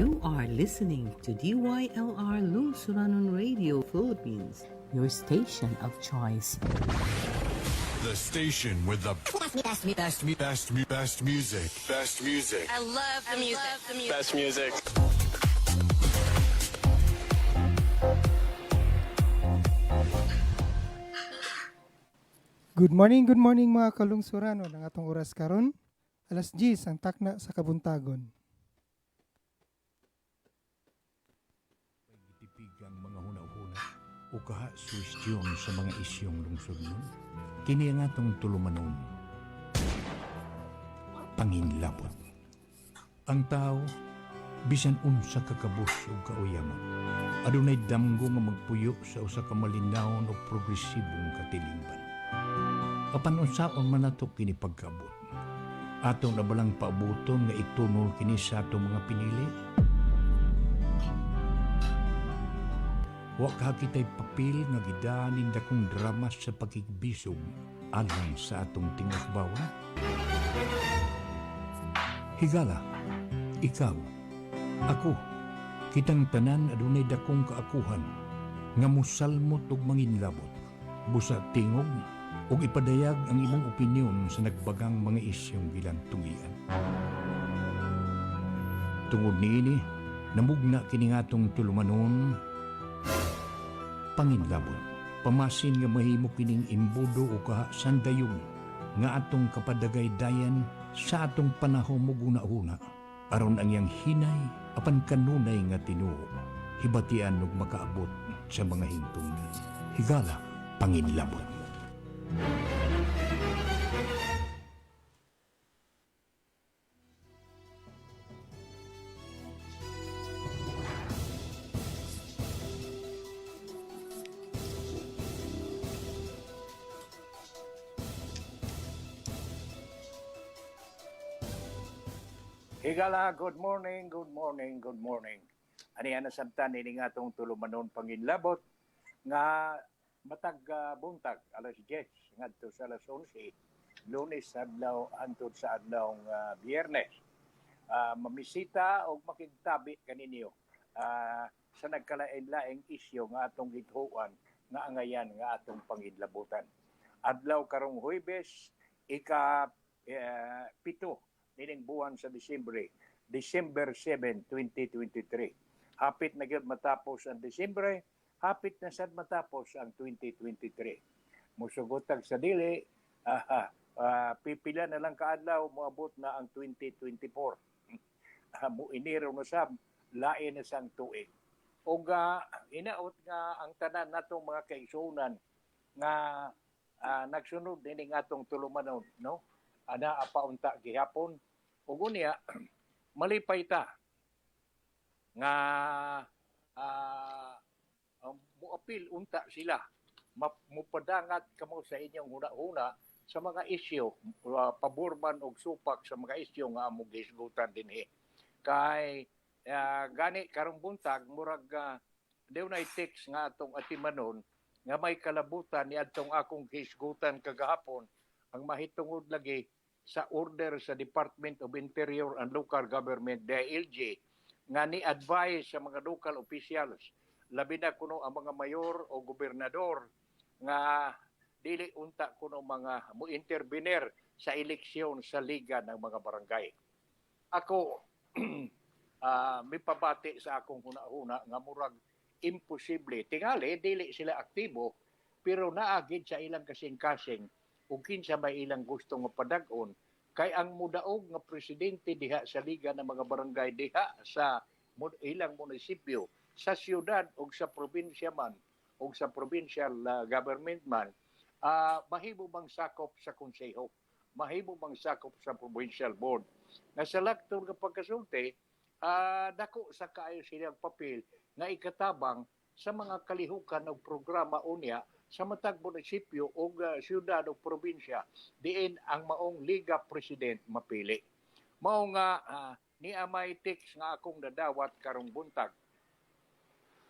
You are listening to DYLR Lungsuranon Radio Philippines, your station of choice. The station with the best music. Best music. I love the music. Best music. Good morning mga kalungsuranon. Ang atong oras karon, alas 10 ang takna sa kabuntagon. Pagitipigang mga hunahuna o kaha suwestyon sa mga isyong lungsod nun, kini ang atong tulumanon. Panginlabot. Ang tao, bisan unsa kakabus o kauyamon, adunay damgo nga magpuyo sa usa ka malinawon o progresibong katilingban. Apan unsaon man nato kini pagkaabot. Atong nabalang paabuton nga itunol kini sa atong mga pinili. Wa ka kitay papel nga gidanin dakong drama sa pakigbisog alang sa atong tingog-bawa. Higala, ikaw, ako, kitang tanan adunay dakong kaakuhan nga musalmot og manginlabot, busa tingog ug ipadayag ang imong opinyon sa nagbagang mga isyong gilantungian. Tungod niini, namugna kini ngatong tulumanon, panginlabot. Pamasin nga mahimo kining imbudo o kasandayon nga atong kapadagay-dayan sa atong panahon mo guna-una aron ang iyang hinay apan kanunay nga tinuo hibatian ug makaabot sa mga hingtungdan. Higala, panginlabot. Higala, good morning. Ani ana sabtan ini nga atong tulumanon panginlabot nga matag buntag alas 10 ngadto sa alas 11 Lunes adlaw hangtod sa adlaw Biyernes. Mamisita o makigtabi kaninyo sa nagkalain-laing isyu nga atong gituan nga angayan nga atong panginlabutan. Adlaw karong Huwebes pito nining buwan sa December 7, 2023. Hapit na gyud matapos ang Disyembre, hapit na sad matapos ang 2023. Musugotag sa dili, pipila na lang kaadlaw moabot na ang 2024. Muiniro na sab, lain na sang tuig. Ug inaot nga ang tanan natong mga kaigsuonan nga nagsunod nining atong tulumanon, no? Ana apaunta gihapon ug unya malipay ta nga muapil unta sila mupadangat kamo sa inyong huna-huna sa mga isyu paborman og supak sa mga isyu nga among gihisgutan dinhi kay gani karong buntag murag dunay text nga atong atimanon nga may kalabutan ni atong akong gihisgutan kagahapon ang mahitungod lagi sa order sa Department of Interior and Local Government, DILG, nga ni-advise sa mga local officials, labi na kuno ang mga mayor o gobernador, nga dili unta kuno mga mo-intervenir sa eleksyon sa liga ng mga barangay. Ako, may pabati sa akong huna-huna nga murag imposible. Tingali, dili sila aktibo, pero naagid sa ilang kasing-kasing kung kinsa may ilang gusto nga padag-on kay ang mudaog nga presidente diha sa liga ng mga barangay diha sa ilang munisipyo sa siyudad o sa probinsya man o sa provincial government man mahimo bang sakop sa konseho, mahimo bang sakop sa provincial board nga sa lakton nga pagkasulti dako sa kaayo silang papel nga ikatabang sa mga kalihukan o programa unya sa matag munisipyo o siyudad o probinsya diin ang maong liga president mapili. Mao nga ni amay text nga akong dadawat karong buntag.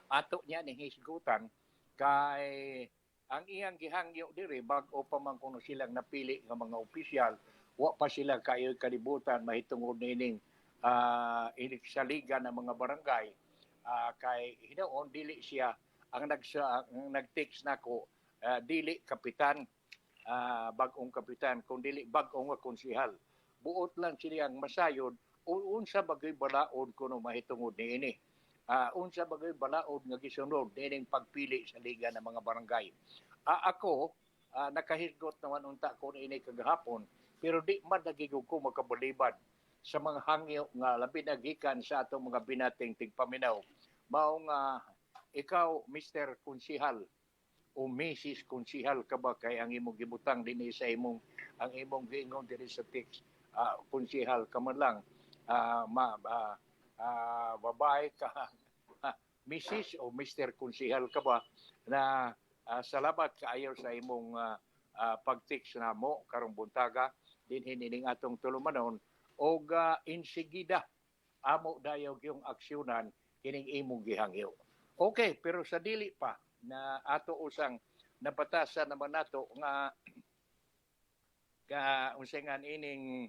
Ato niya ni hisgutan kay ang iyang gihangyo diri bag-o pa man kuno silang napili nga mga opisyal, wa pa sila kayo kalibutan mahitungod nining sa liga ng mga barangay, kay hinoon dili siya ang nag-text nako, dili kapitan, bag-ong kapitan, kung dili bag-ong konsehal. Buot lang sila ang masayod unsa bagay balaod kuno mahitungod niini. Unsa bagay balaod nga gisunod nining pagpili sa liga ng mga barangay. Ako nakahisgot naman unta ko niini kagahapon, pero di man nagigug ko makabalibad sa mga hangyo nga labi na gikan sa atong mga binating tigpaminaw. Mao nga ikaw, Mr. Konsihal o Mrs. Konsihal ka ba kay ang imong gibutang dinhi sa ang imong giingon diri sa text, konsihal ka man lang, babae ka, Mrs. o Mr. Konsihal ka ba, na salamat kaayo sa imong pag-text na mo karong buntaga dinhi nining atong tulumanon, og insigida amo dayon yung aksyonan kining imong gihangyo. Okay, pero sa dili pa na ato usang nabatasan naman nato nga unsengan ining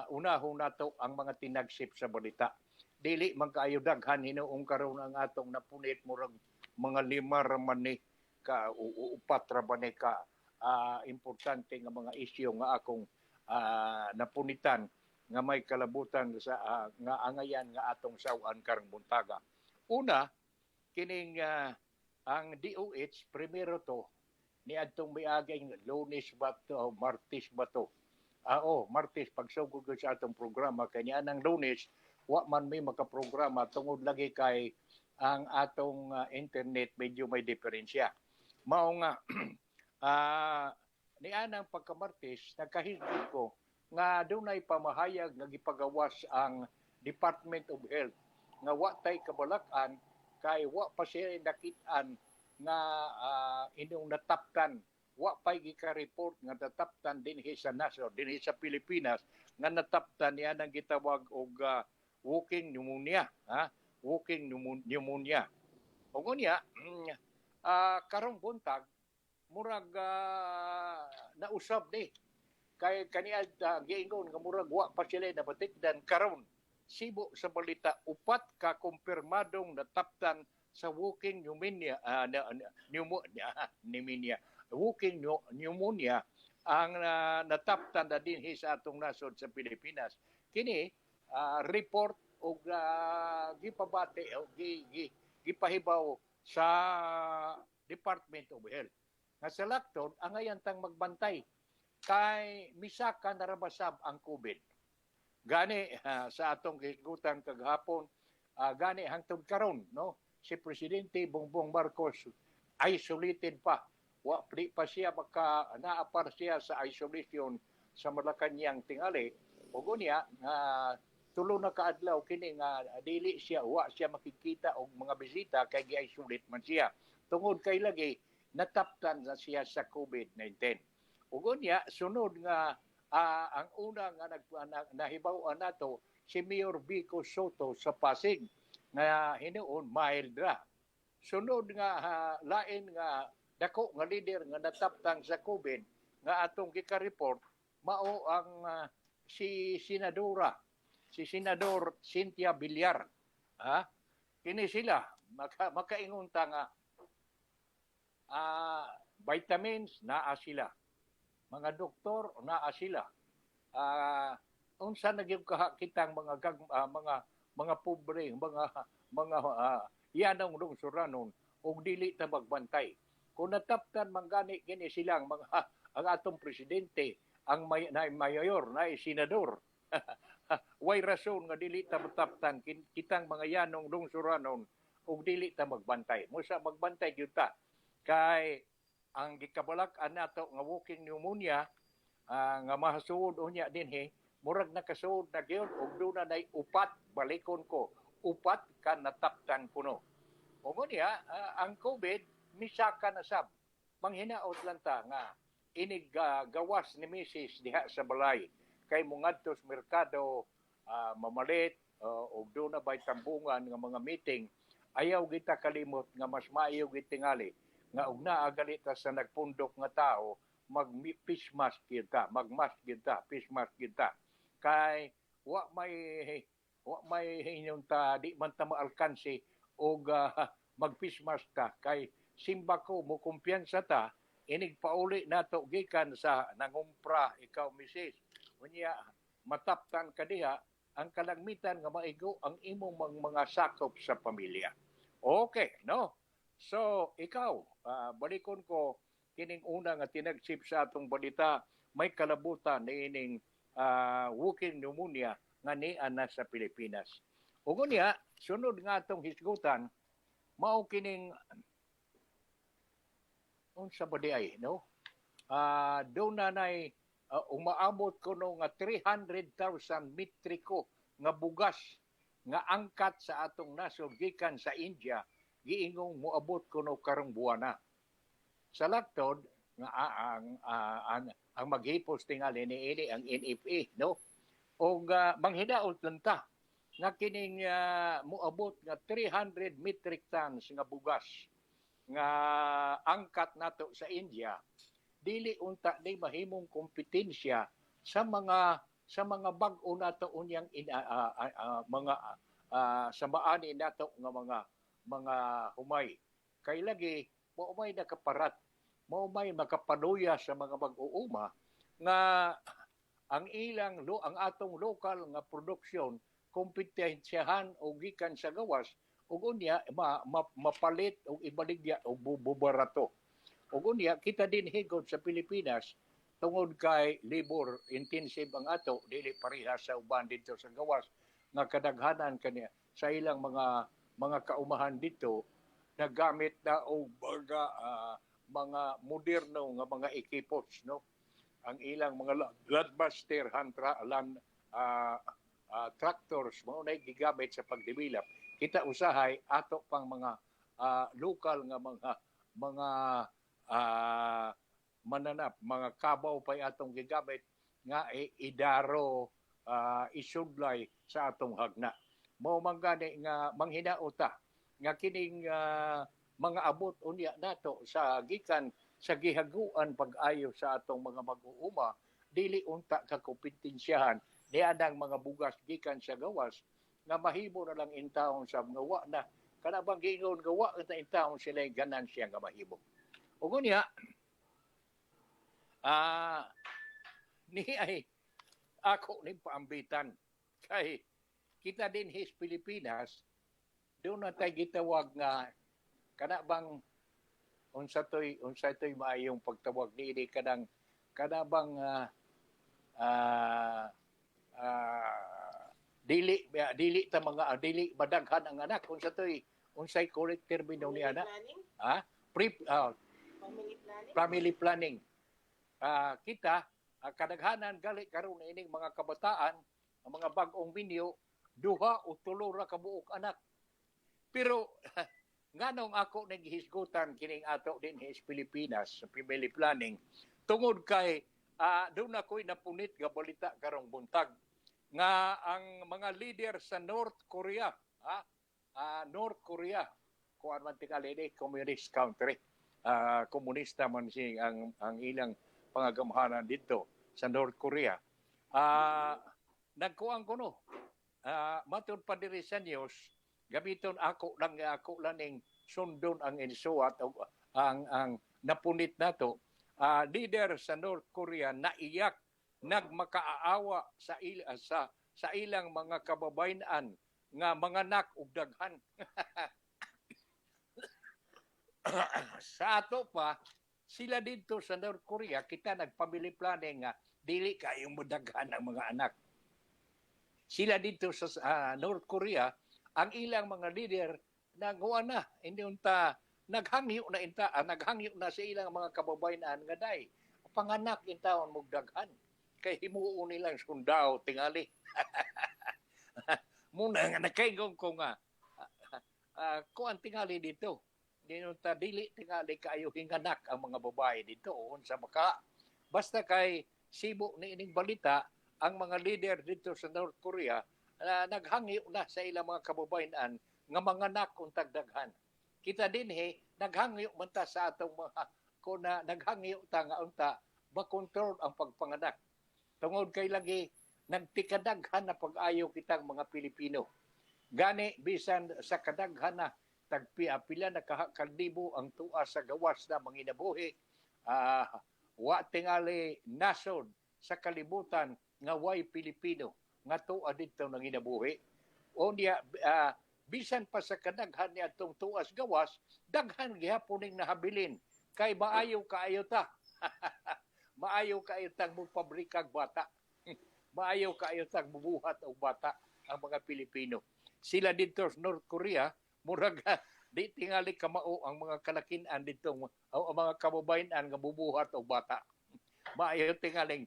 unahon nato ang mga tinagsip sa balita. Dili man kaayo daghan hinuong karon ang atong napunit murag mga 5 raman ni ka upat ra ba ni ka importante nga mga isyu nga akong napunitan nga may kalabutan sa nga angayan nga atong sawan karong buntaga. Una, kining ang DOH primero to ni adtong miaging Lunes ba to, Martes ba to? Martes pagsugod sa atong programa kanya nang Lunes wa man may makaprograma tungod lagi kay ang atong internet medyo may diferensya. Mao nga ni anang pagka-Martes nagkahisgot ko nga dunay pamahayag nga gipagawas ang Department of Health nga wa tay kabalak-an kay wa pa siya nakit-an nga inyong nataptan, wa pa gika-report nga nataptan dinhi sa nasod, dinhi sa Pilipinas nga nataptan niya nang gitawag og walking pneumonia, walking pneumonia. O ngunya karong buntag murag nausab ni kay kaniya giingon nga murag wa pa sila nabatikdan karon sibo sa balita upat ka kumpirmadong nataptan sa walking pneumonia walking pneumonia ang nataptan na dinhi sa atong nasod sa Pilipinas. Kini report og gipabati o gipahibaw sa Department of Health. Nga sa lakton ang ayantang magbantay kay misaka narabasab ang COVID. Gani sa atong hisgutan kagahapon, gani hangtod karon no, si Presidente Bongbong Marcos isolated pa. Wa pa siya maka naapar siya sa isolation sa Malacañang tingali. Ug unya tulo na kaadlaw kini nga dili siya wa siya makikita og mga bisita kay gi-isolate man siya. Tungod kay lagi nataptan na siya sa COVID-19. Ug unya sunod nga ang una nga nahibaw-an nato si Mayor Vico Soto sa Pasig nga hinuon mild ra. Sunod nga lain nga dako nga leader nga nataptang sa COVID nga atong gika-report mao ang si Senador Cynthia Villar. Kini sila makaingon ta nga vitamins naa sila. Mga doktor naa sila. Unsa nagyud kitang mga pobre, mga yanong lungsuranon og dili ta magbantay. Kung nataptan manggani kini silang mga ang atong presidente, ang mayor, na senador. Way rason nga dili ta mataptan kitang mga yanong lungsuranon og dili ta magbantay. Musa magbantay gyud ta kay ang gikabalak-an nato nga walking pneumonia nga mahasuod unya dinhi murag nakasuod na gyud og duna nay upat balikon ko upat ka nataptan kuno. O ngunya ang COVID misaka na sab. Manghinaot lang ta nga inig gawas ni Mrs. diha sa balay kay mongadto sa merkado mamalit og duna bay tambungan nga mga meeting ayaw kita kalimot nga mas maayo gid tingali nga og naa galita sa nagpundok nga tao mag-face mask kita, mag-mask kita, face mask kita. Kay wa may wa may inyong ta di man ta maalkansi og magpismas ta kay simba ko mo kumpiyansa ta inig pauli nato gikan sa nangumpra ikaw misis unya mataptan ka diha ang kalagmitan nga maigo ang imong mga sakop sa pamilya. Okay, no? So, ikaw, balikon ko kining una nga tinagsip sa atong balita, may kalabutan na ining walking pneumonia nga niya na sa Pilipinas. Ug niya, sunod nga atong hisgutan, mao kining unsa ba di ay, no? Doon na nay umaabot ko no nga 300,000 metriko nga bugas nga angkat sa atong nasod gikan sa India giingong moabot ko no karong buwana. Sa laktod nga ang maghipos tingali niini ang NFA no og manghinaot lang ta nga kining moabot nga 300 metric tons nga bugas nga angkat nato sa India dili unta day mahimong kompetensya sa mga bag-o nato unyang mga sa maani nato nga mga humay kay lagi mo may nakaparat mo may makapaluya sa mga bag-uuma nga ang atong lokal nga produksyon kompetensyahan o gikan sa gawas ug unya mapalit og ibaligya og bubarato. Ug unya kita din higod sa Pilipinas tungod kay labor intensive ang ato dili pareha sa uban dito sa gawas nga kadaghanan kaniya sa ilang mga kaumahan dito nagamit na og mga moderno nga mga ekipos no ang ilang mga Blockbuster tractors mo na gigamit sa pagdevelop kita usahay ato pang mga lokal nga mga mananap mga kabaw pa atong gigamit nga idaro isudlay sa atong hagna mao man gani nga manghinaota nga kining mga abot unya nato sa gikan sa gihaguan pag-ayo sa atong mga mag-uuma dili unta ka kompetensyahan ni adang mga bugas gikan sa gawas nga mahimo na lang intawon sa mga wa na kana bang giingon gawa ta intawon sila ganansya nga mahimo ug unya ni ay ako ning paambitan kay kita din his Pilipinas doon na tayo gitawag nga kana bang unsa toy maayong pagtawag niini kada bang dili madaghan ang anak unsay correct termino ni ana family planning kita kadaghanan gali karon ining mga kabataan ang mga bag-ong minyo duha o tulo ra ka buok anak pero nganong ako naghisgutan kining ato din his Pilipinas sa family planning tungod kay doon ako'y napunit nga balita karong buntag nga ang mga leader sa North Korea kuan man tingali communist country komunista man si ang ilang pangagamhanan dito sa North Korea nagkuang kuno matud pa diri sa news gamiton ako lang sundon ang insuat ang napunit nato leader sa North Korea naiyak nagmakaawa sa ilang mga kababayan nga manganak og daghan sa ato pa sila dito sa North Korea kita nagpamily planning nga dili kayong modaghan ang mga anak sila dito sa North Korea ang ilang mga leader nagawa na hindi unta naghangyo na sa ilang mga kababayan nga day panganak intawon mog daghan kay himuon nilang sundao tingali muna nga nakaingon ko nga kuan tingali dito dinunta dili tingali kaayo hinganak ang mga babae dito unsa maka basta kay sibo ni ining balita ang mga leader dito sa North Korea naghangyo na sa ilang mga kababayan nga manganak untag daghan kita dinhi naghangyo man ta sa atong mga kuna naghangyo ta nga unta makontrol ang pagpanganak tungod kay lagi nagtikadaghan na pag-ayo kitang mga Pilipino. Gani bisan sa kadaghan na tagpila na kaldibo ang tuwa sa gawas na manginabuhi, wa tingali nasod sa kalibutan nga way Pilipino nga tuwa dito nanginabuhi. O niya, bisan pa sa kadaghan niya itong tuwas gawas, daghan gihapon ning nahabilin. Kay maayo kaayo ta. Maayo kaayo tang mupabrikag bata. Maayo kaayo tang mubuhat og bata ang mga Pilipino. Sila dito sa North Korea, murag di tingali kamao ang mga kalakin-an dito, ang mga kababayan nga bubuhat og bata. Maayo tingaling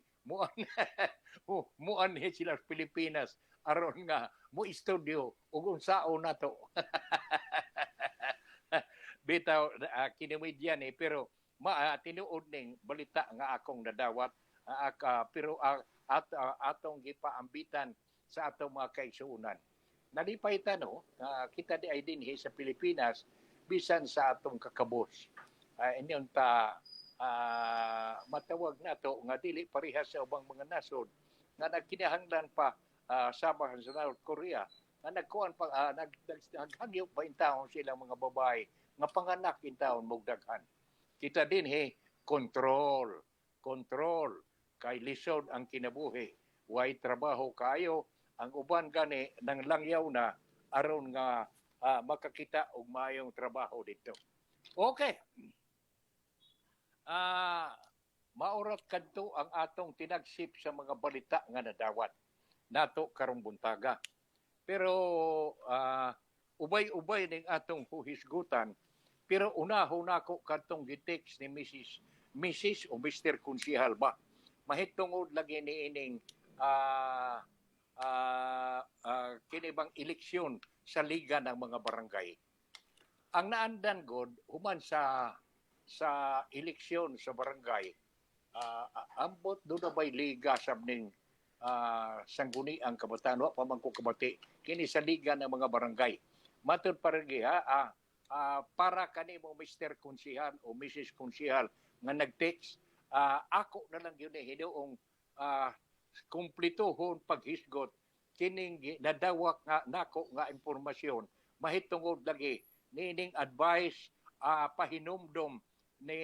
muan sila sa Pilipinas aron nga mo studio ug unsaon nato. Bitaw kinimedya ni pero tinuod ning balita nga akong nadawat pero atong gipaambitan sa atong mga kaigsuonan. Nalipay no, kita di ay dinhi sa Pilipinas bisan sa atong kakabos. Inyon ta matawag nato nga dili parehas sa ubang mga nasod nga nagkinahanglan pa Sabah sa North Korea nga nagkuan pa naghangyo pa in taon silang mga babae nga panganak in taon mugdaghan. Kita dinhi control kay lisod ang kinabuhi, way trabaho kayo. Ang uban gani nang langyaw na aron nga makakita og maayong trabaho dito. Okay. Maurat kadto ang atong tinagsip sa mga balita nga nadawat nato karong buntaga. Pero ubay-ubay ning atong huhisgutan. Pero unahon nako kadtong gitext ni Mrs. o Mr. Konsihal ba. Mahitungod lagi ni ining kinibang eleksyon sa liga ng mga barangay. Ang naandan god human sa eleksyon sa barangay, ambot do na bay liga sabning sangguni ang kabataan wa pa man ko kabati kini sa liga ng mga barangay. Matud paragi para kanimo Mr. Konsihal o Mrs. Konsihal nga nag-text, ako na lang yun hinuong kumplituhon paghisgot kining nadawak nga nako nga impormasyon mahitungod lagi nining advice pahinumdom ni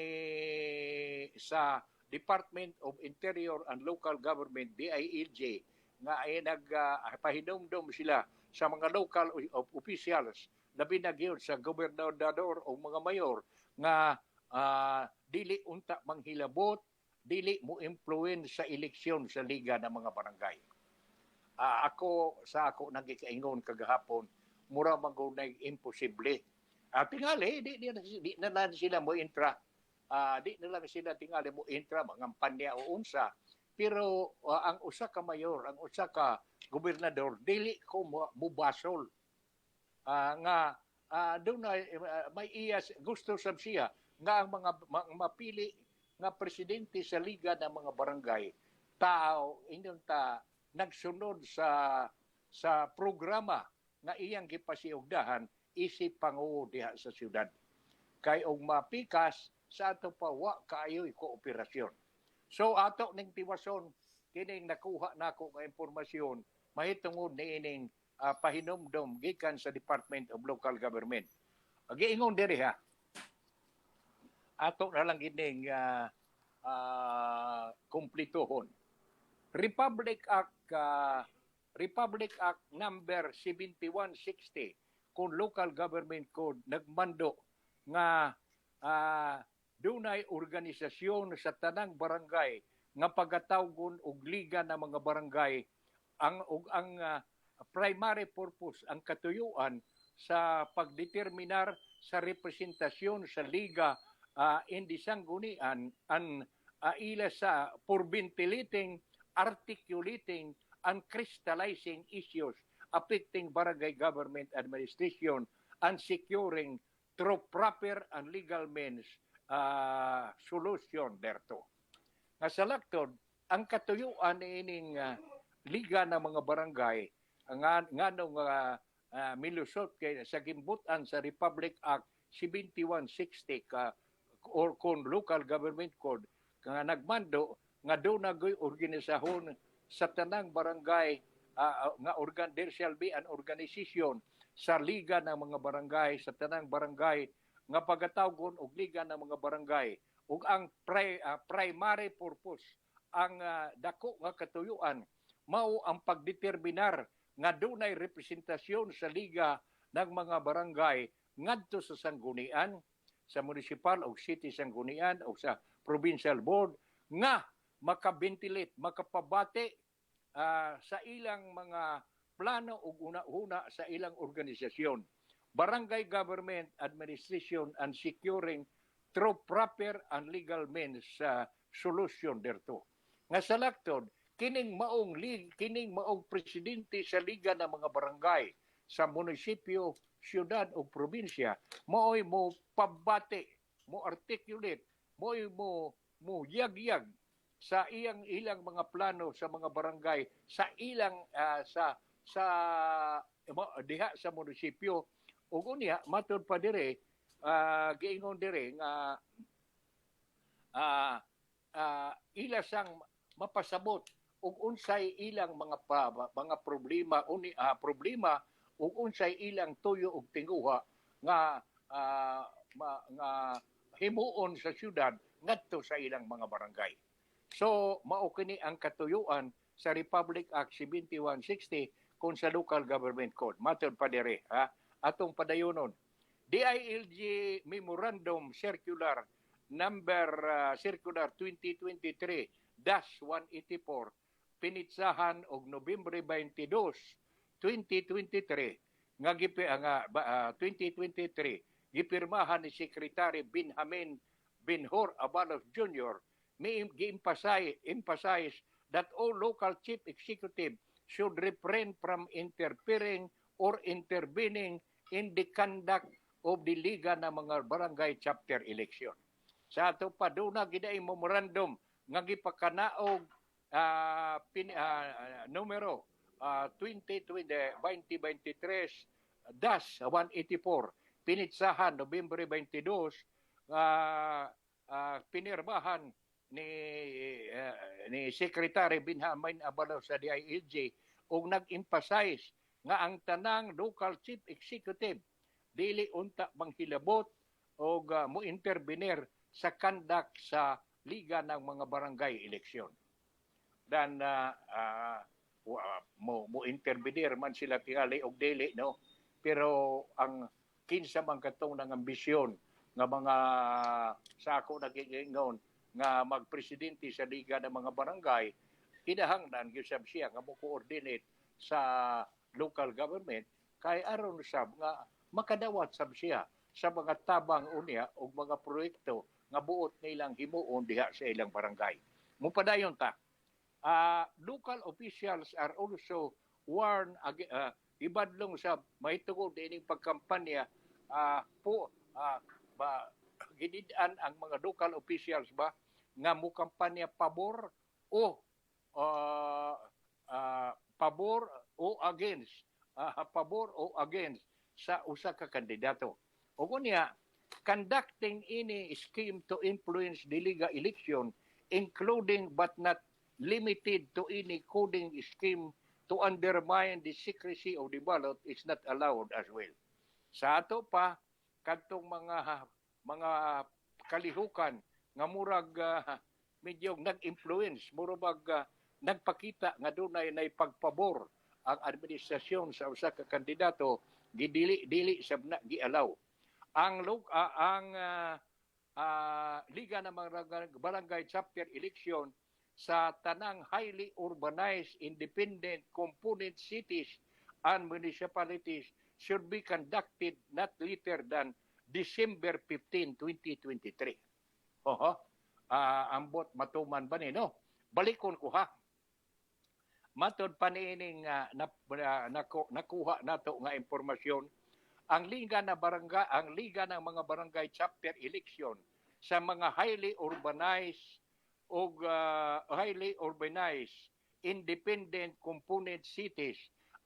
sa Department of Interior and Local Government DILG nga ay nagpahinumdom sila sa mga local officials labi na gyud sa gobernador o mga mayor nga dili unta manghilabot, dili mo influence sa eleksyon sa liga ng mga barangay. Ako nagikaingon kagahapon, mura magunay imposible. Tingali, di na lang sila mo intra. Di na lang sila tingali mo intra, mangampanya o unsa. Pero ang usa ka mayor, ang usa ka gobernador, dili ko mubasol. Doon na may iyas, gusto sab siya nga ang mga mapili nga presidente sa liga ng mga barangay tao inyong nagsunod sa programa nga iyang gipasiugdahan isip panguo diha sa syudad kay og mapikas sa ato pa wa kaayoy kooperasyon. So ato ning tiwason kining nakuha nako nga impormasyon mahitungod niining pahinumdom gikan sa Department of Local Government. Giingon diri ha. Ato na lang gining kumplituhon. Republic Act number 7160 kung Local Government Code nagmando nga dunay organisasyon sa tanang barangay nga pagatawgon og liga ng mga barangay ang primary purpose ang katuyuan sa pagdeterminar sa representasyon sa liga in the sanggunian ila sa for ventilating, articulating, and crystallizing issues affecting barangay government administration and securing through proper and legal means solution thereto. Nga sa laktod, ang katuyuan ining liga ng mga barangay nganong milusot kay sa gimbutan sa Republic Act 7160 or kon Local Government Code nga nagmando nga do nagoy organisasyon sa tanang barangay there shall be an organization sa liga ng mga barangay, sa tanang barangay nga pagatawgon og liga ng mga barangay ug ang primary purpose ang dako nga katuyuan mao ang pagdeterminar nga dunay representasyon sa liga ng mga barangay ngadto sa sanggunian, sa municipal o city sanggunian o sa provincial board nga makabentilate, makapabati sa ilang mga plano ug una-una sa ilang organisasyon. Barangay government administration and securing through proper and legal means solution thereto. Nga sa laktod, kining maong presidente sa liga ng mga barangay sa munisipyo, siyudad o probinsya, mao'y mo pabati, mo articulate, mo yagyag sa ilang mga plano sa mga barangay, sa ilang diha sa munisipyo. Ug unya matud pa dire giingon dire nga ila sang mapasabot ug unsay ilang mga problema ug unsay ilang tuyo ug tinguha nga himuon sa syudad ngadto sa ilang mga barangay. So mao kini ang katuyuan sa Republic Act 7160 kung sa Local Government Code. Matud pa dire atong padayonon. DILG Memorandum Circular number Circular 2023-184 pinitsahan og Nobyembre 22, 2023 nga 2023 gipirmahan ni Secretary Benjamin Benhur Abalos Jr. may emphasize that all local chief executive should refrain from interfering or intervening in the conduct of the Liga ng mga barangay chapter election. Sa ato pa doon na giday memorandum nga gipakanaog numero 2023-184 pinitsahan Nobyembre 22 pinirmahan ni Secretary Benjamin Abalos sa DILG ug nag-emphasize nga ang tanang local chief executive dili unta manghilabot o mo intervenir sa conduct sa liga ng mga barangay eleksyon. Dan mo intervenir man sila tingali og dili, no? Pero ang kinsa man katong nang ambisyon nga mga sako nagiingon nga magpresidente sa liga ng mga barangay, kinahanglan gyud siya nga mo coordinate sa local government kay aron sab nga makadawat sab siya sa mga tabang unya o mga proyekto nga buot nilang himuon diha sa ilang barangay. Mupadayon ta. Local officials are also warned ibadlong sa mahitungod ining pagkampanya gidid-an ang mga local officials ba nga mo kampanya pabor o against sa usa ka kandidato. O kunya conducting any scheme to influence the Liga election including but not limited to any coding scheme to undermine the secrecy of the ballot is not allowed as well. Sa ato pa kadtong mga kalihukan nga murag medyo nag-influence, murag nagpakita nga dunay pagpabor ang administrasyon sa usa ka kandidato dili sabna gialaw. Ang liga ng mga barangay chapter election sa tanang highly urbanized independent component cities and municipalities should be conducted not later than December 15, 2023. Ambot matuman ba ni, no? Balikon ko ha. Matod pa niining nakuha nato nga impormasyon, ang liga ng mga barangay chapter election sa mga highly urbanized independent component cities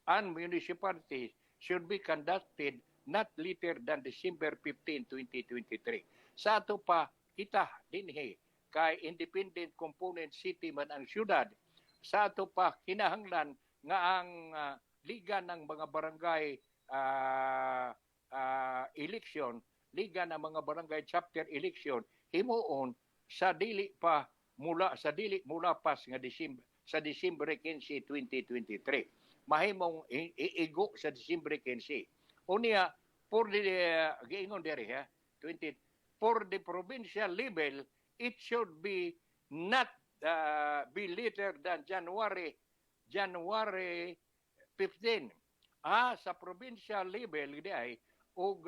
and municipalities should be conducted not later than December 15, 2023. Sa ato pa kita dinhi kay independent component city man ang syudad, sa ato pa kinahanglan nga ang liga ng mga barangay election, liga ng mga barangay chapter election himuon sa dili mula pas nga Disyembre 15, 2023. Mahimong iigo sa Disyembre 15. Unya for the giingon diri 20 for the provincial level, it should be not be later than January 15. Sa provincial level diay ug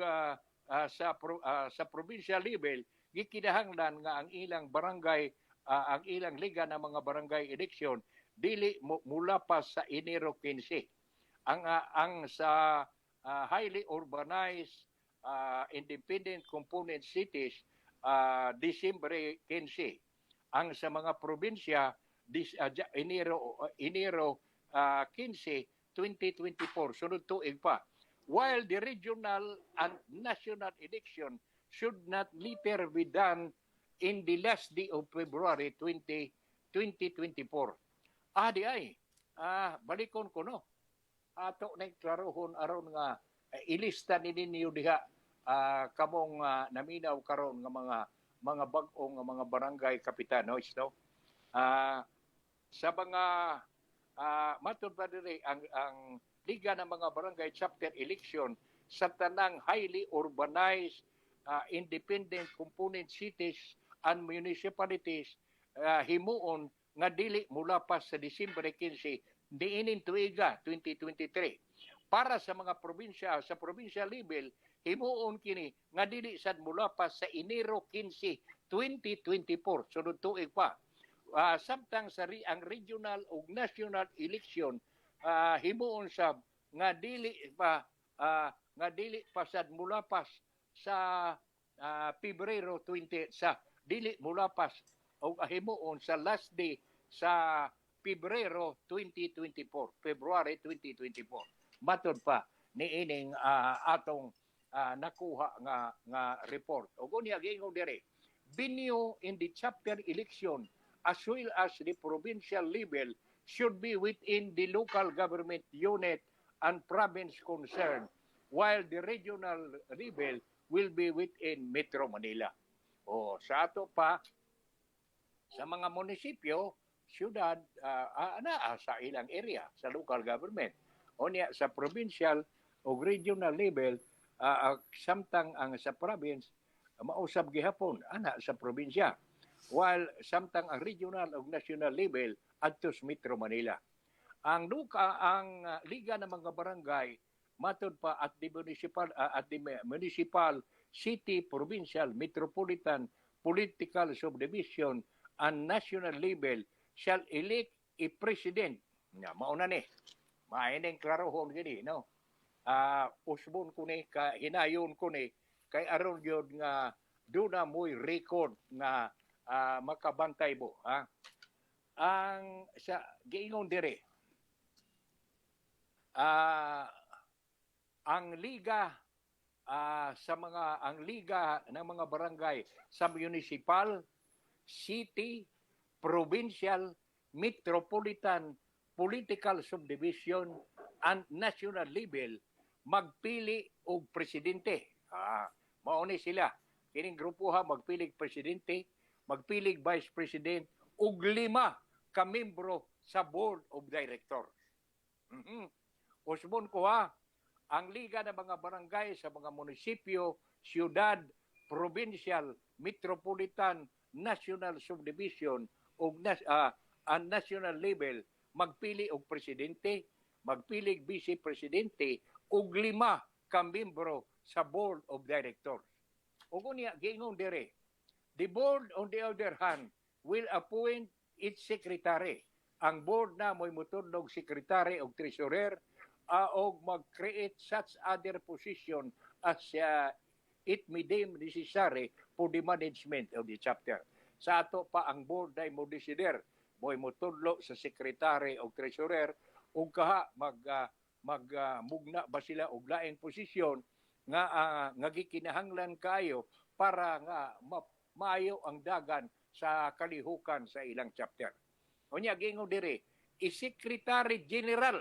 sa provincial level gikinahanglan nga ang ilang barangay ang ilang liga ng mga barangay election dili mula pa sa Enero 15. Ang sa highly urbanized independent component cities Disyembre 15. Ang sa mga probinsya Enero 15, 2024 sunod tuig pa. While the regional and national election should not later be done in the last day of February 2024. Di ay balikon ko no. Ato na klarohon aron nga ilista ninyo diha kamong naminaw karon nga mga bag-ong nga mga barangay kapitanos no. Sa mga matud pa diri ang liga ng mga barangay chapter election sa tanang highly urbanized independent component cities and municipalities himuon nga dili mula pa sa Disyembre 15 diinin tuiga 2023. Para sa mga probinsya sa provincial level himuon kini nga dili sad mula pa sa Enero 15, 2024 sunod tuig pa. Samtang ang regional ug national election himuon sa nga dili pa sad mula pa sa Pebrero 20 sa dili mula pas o himuon sa last day sa Pebrero 2024, February 2024. Matod pa niining atong nakuha nga report. O kunya giingon dire, venue in the chapter election as well as the provincial level should be within the local government unit and province concerned, while the regional level will be within Metro Manila. Sa ato pa, sa mga munisipyo, syudad, sa ilang area, sa local government. Niya, sa provincial o regional level, samtang ang sa province, mausab gihapon, sa probinsya. While samtang ang regional o national level, adto sa Metro Manila. Ang liga ng mga barangay, matod pa at the municipal, city, provincial, metropolitan, political subdivision, and national level shall elect a president. Mauna ni. Maineng klarohon gini, no? Usbon ko ni, hinayon ko ni, kay aron yun nga doon mo'y record nga makabantay mo. Ang sa giingon dire, ang liga ang liga ng mga barangay sa municipal, city, provincial, metropolitan, political subdivision, and national level magpili og presidente. Mao ni sila. Kining grupo magpili presidente, magpili vice president ug 5 ka membro sa board of directors. Usbon ko ang liga ng mga barangay sa mga munisipyo, siyudad, provincial, metropolitan, national subdivision ug national level magpili og presidente, magpili vice presidente ug 5 ka membro sa board of directors. Ug unya giingon dire, the board on the other hand will appoint its secretary. Ang board na mo'y mutudlog secretary o treasurer o mag-create such other position as it may deem necessary for the management of the chapter. Sa ato pa ang board ay mo desider, mo'y mutudlo sa secretary o treasurer o kaha magmugna ba sila og laing posisyon nga gikinahanglan kayo para nga maayo ang dagan sa kalihukan sa ilang chapter. Unya gingon dire, a Secretary General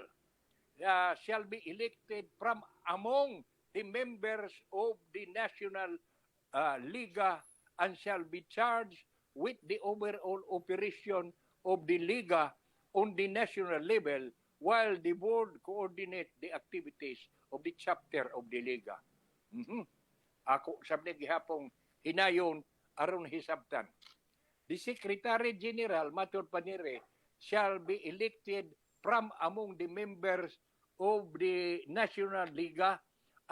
shall be elected from among the members of the National Liga and shall be charged with the overall operation of the Liga on the national level while the board coordinate the activities of the chapter of the Liga. Ako sabi gihapong hinayon aron hisabtan. The Secretary General matud panire shall be elected from among the members of the National Liga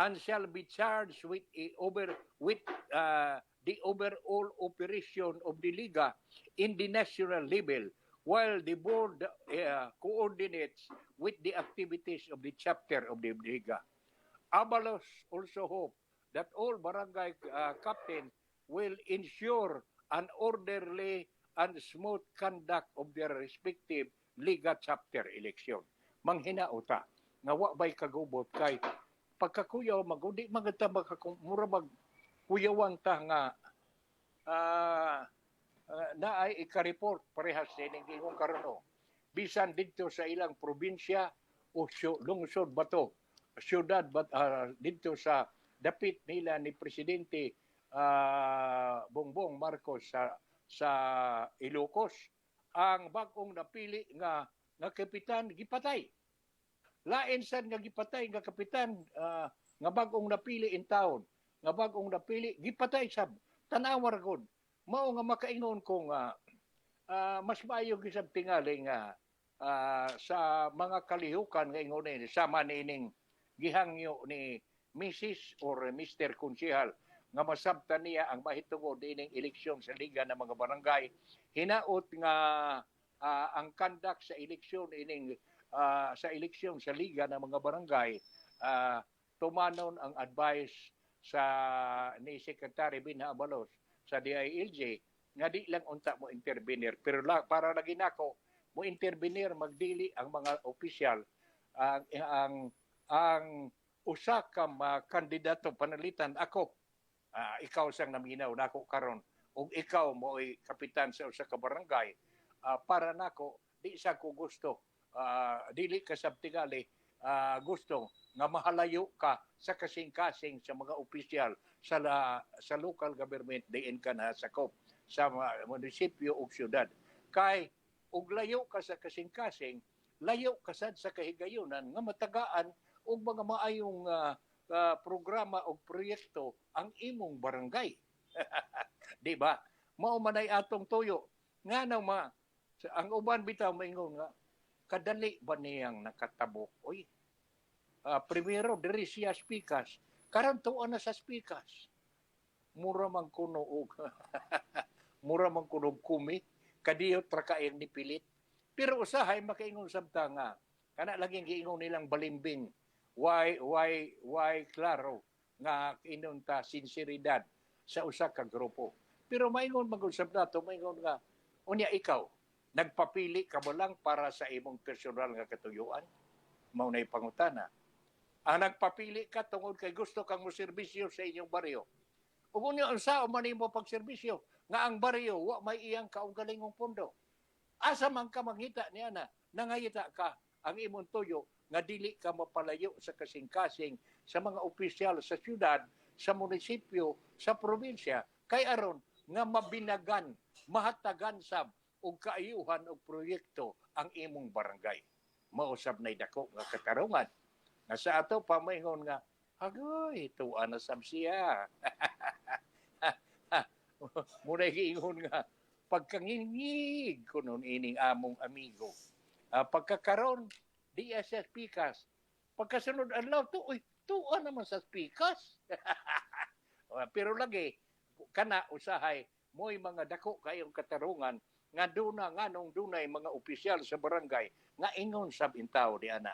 and shall be charged with the overall operation of the Liga in the national level while the board coordinates with the activities of the chapter of the Liga. Abalos also hope that all barangay captain will ensure an orderly and smooth conduct of their respective Liga chapter election. Manghinaota nga wa bay kagubot kay pagkakuyaw magudi magata mura mag kuyawang ta nga na ay ika-report parehas dining ingong karon bisan didto sa ilang probinsya o lungsod bato syudad didto sa dapit nila ni presidente Bongbong Marcos sa Ilocos ang bag-ong napili nga kapitan gipatay. Lain sad nga gipatay nga kapitan nga bag-ong napili in town, nga bag-ong napili gipatay sab. Tanawar gud. Mao nga makaingon ko nga mas maayo gisab tingali nga sa mga kalihukan nga ingon ni sama nining gihangyo ni Mrs. or Mr. Konsehal nga masabtan niya ang mahitungod ining eleksyon sa liga ng mga barangay. Hinaot nga ang conduct sa eleksyon ining sa eleksyon sa liga ng mga barangay tumanon ang advice sa ni Secretary Binha Abalos sa DILG nga di lang unta mo intervenir pero para lagi nako mo intervenir magdili ang mga opisyal ang usa ka kandidato panalitan ako ikaw sang naminaw nako karon ug ikaw mo'y kapitan sa usa ka barangay para nako di sa ko gusto dili ka sabtingali gusto nga mahalayo ka sa kasing-kasing sa mga opisyal sa local government diin ka na sakop sa munisipyo ug syudad kay ug layo ka sa kasing-kasing layo ka sad sa kahigayunan nga matagaan og mga maayong programa o proyekto ang imong barangay. Di ba? Mao man ay atong tuyo. Nga nang ang uban bitaw maingon nga kadali ba niyang nakatabok? Oy. Primero diri siya speakers. Karon tuon na sa speakers. Mura man kuno og mura man kuno kumi kadiyot ra kaayang nipilit. Pero usahay makaingon sabta nga kana laging giingon nilang balimbing. Why klaro nga inunta sinseridad sa usa ka grupo. Pero maingon mag-usab nato, maingon nga unya ikaw nagpapili ka mo lang para sa imong personal nga katuyuan. Mao nay pangutana. Ang nagpapili ka tungod kay gusto kang moserbisyo sa inyong baryo. Ug unya unsa man imo pagserbisyo nga ang baryo wa may iyang kaugalingong pondo. Asa man ka mangita niya na nangayita ka ang imong tuyo nga dili ka mapalayo sa kasing-kasing sa mga opisyal sa syudad, sa munisipyo, sa probinsya, kay aron nga mabinagan, mahatagan sab og kaayuhan og proyekto ang imong barangay. Mausab nay dako nga katarungan. Nga sa ato pamaingon nga, agoy, tuwa na sab siya. Muna giingon nga, pagkangingig kunon ining among amigo. Pagkakaroon, di sa speakers. Pagkasunod adlaw tuwa naman sa speakers. Pero lagi kana usahay mo'y mga dako kayong katarungan nga nganong dunay mga opisyal sa barangay nga ingon sab intaw di ana.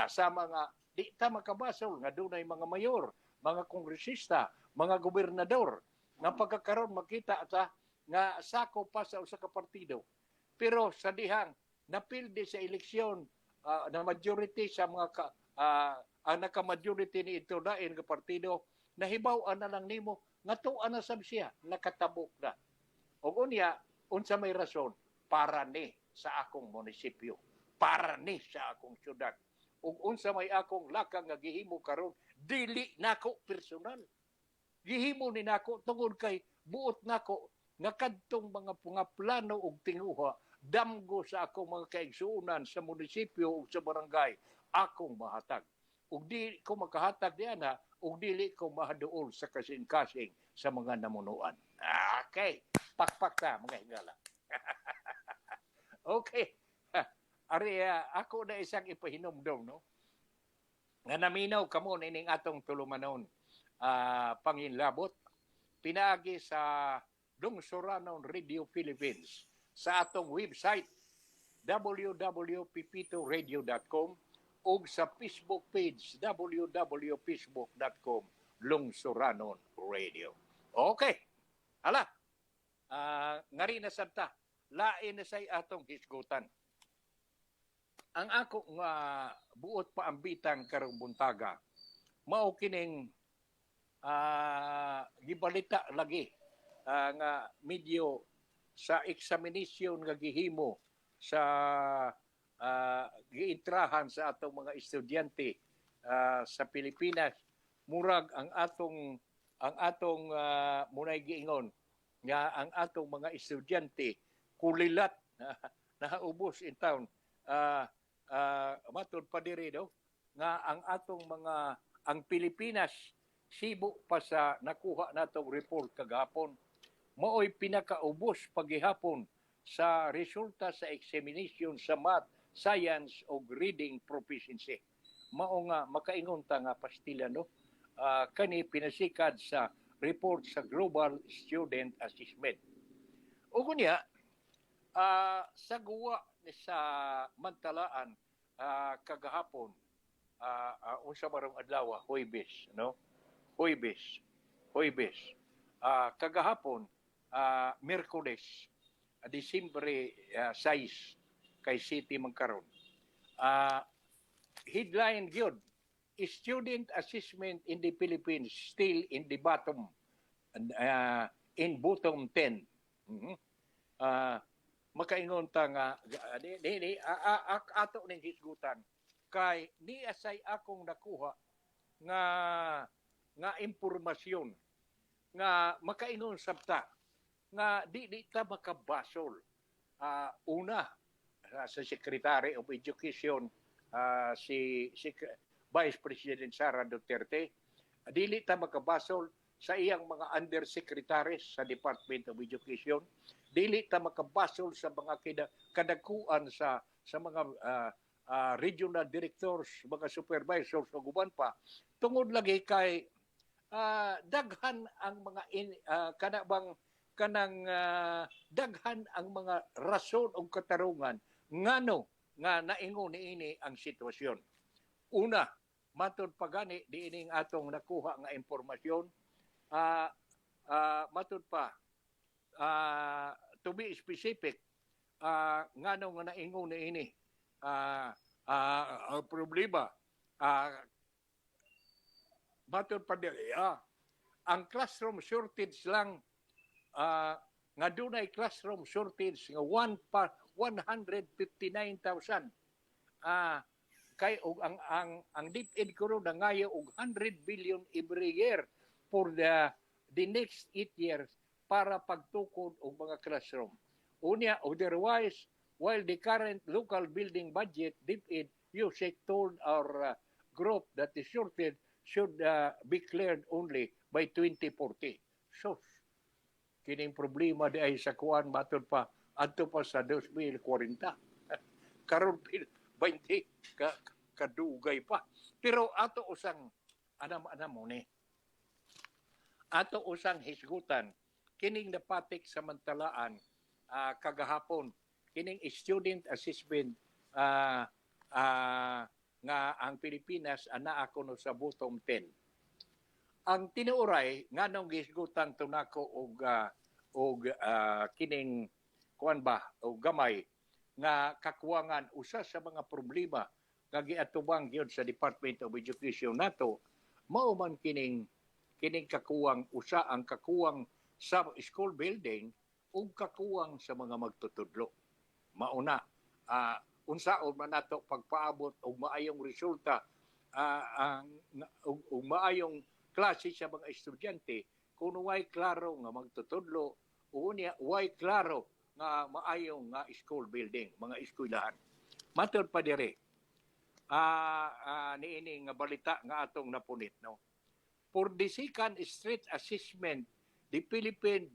Sa mga di ta makabasol nga dunay mga mayor, mga kongresista, mga gobernador nga pagkakaroon makita ta nga sako pa sa usa ka partido. Pero sa dihang napildi sa eleksyon na majority sa mga ang naka-majority ni ito dain nga partido nahibaw-an na lang nimo nga tuwa na sab siya nakatabok na. O unya unsa may rason para ni sa akong munisipyo, para ni sa akong syudad. Ug unsa may akong lakang nga gihimo karon, dili nako personal. Gihimo ni nako tungod kay buot nako nga kadtong mga plano ug tinguha damgo sa akong mga kaigsuonan sa munisipyo ug sa barangay akong mahatag. Ug di ko makahatag diana ug dili ko mahaduol sa kasing-kasing sa mga namunuan. Okay, pakpak ta mga higala. Okay. Ari ako na isang ipahinumdom, no? Nga naminaw kamo nining atong tulumanon panginlabot pinaagi sa Lungsuranon Radio Philippines sa atong website www.pipitoradio.com o sa Facebook page www.facebook.com Lungsuranon Radio. Okay. Hala. Ngari na sabta. Lain na say atong hisgutan. Ang ako nga buot pa ambitan karong buntaga mao kining gibalita lagi nga medyo sa examination nga gihimo sa giintrahan sa atong mga estudyante sa Pilipinas, murag ang atong munay giingon nga ang atong mga estudyante kulilat naubos in town. Matod pa diri daw nga ang Pilipinas sibo pa sa nakuha natong report kagahapon maoy pinakaubos paghihapon sa resulta sa examination sa math, science o reading proficiency. Mao nga makaingon ta nga pastila no. Kani pinasikad sa report sa Global Student Assessment. O kunya sa guwa sa Mantalaan kagahapon unsa marong adlaw Huwebes no Huwebes kagahapon Miyerkules Disyembre 6 kay City magkaron headline gyud student assessment in the Philippines still in the bottom in bottom 10 makaingon ta nga ato ning hisgutan kay ni asay akong nakuha nga impormasyon nga makaingon sabta nga di ta makabasol una sa Secretary of Education si Vice President Sara Duterte dili ta makabasol sa iyang mga undersecretaries sa Department of Education. Dili ta makabasol sa mga kadakuan sa mga regional directors, mga supervisors o guban pa. Tungod lagi kay daghan ang mga daghan ang mga rason o katarungan ngano nga naingon niini ang sitwasyon. Una, matud pagani diining atong nakuha nga impormasyon matud pa to be specific ngano nga naingon niini ang problema matud pa dili ang classroom shortage lang nga dunay classroom shortage nga 159,000 kay og ang DepEd ko na ngayo og 100 billion every year for the next 8 years para pagtukod og mga classroom. Unya, otherwise, while the current local building budget, DepEd, USEC told our group that the shortage should be cleared only by 2040. So, kining problema di ay sa kuan matod pa adto pa sa 2040. Karon 20 kadugay pa. Pero ato usang anam mo ni. Ato usang hisgutan kining napatik sa Mantalaan kagahapon kining student assessment nga ang Pilipinas anaa kuno sa bottom 10. Ang tinuoray nganong gisgutan tunako og kining kuan ba o gamay nga kakuwangan usa sa mga problema nga giatubang gyud sa Department of Education nato mao man kining kakuwang usa ang kakuwang sa school building ug kakuwang sa mga magtutudlo. Mauna unsaon man nato pagpaabot og maayong resulta og maayong klase sa mga estudyante kung way klaro nga magtutudlo o unya way klaro nga maayong nga school building, mga eskwelahan. Matod pa dire, niini nga balita nga atong napunit, no? For the second street assessment, the Philippines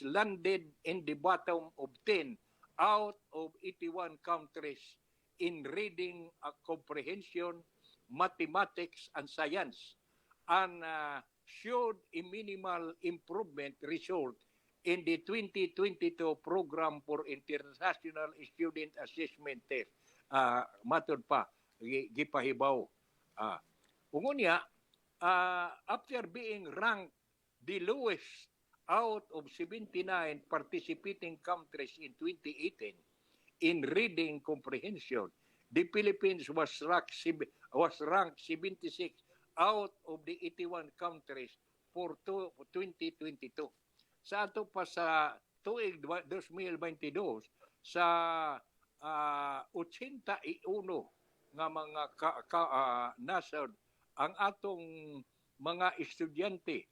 landed in the bottom of 10 out of 81 countries in reading, comprehension, mathematics, and science, and showed a minimal improvement result in the 2022 Program for International Student Assessment Test. Matod pa, gipahibaw. Ungunya, after being ranked the lowest out of 79 participating countries in 2018 in reading comprehension, the Philippines was ranked 76 out of the 81 countries for 2022. Sa ato pa sa tuig 2022, sa 81 nga mga nasod ang atong mga estudyante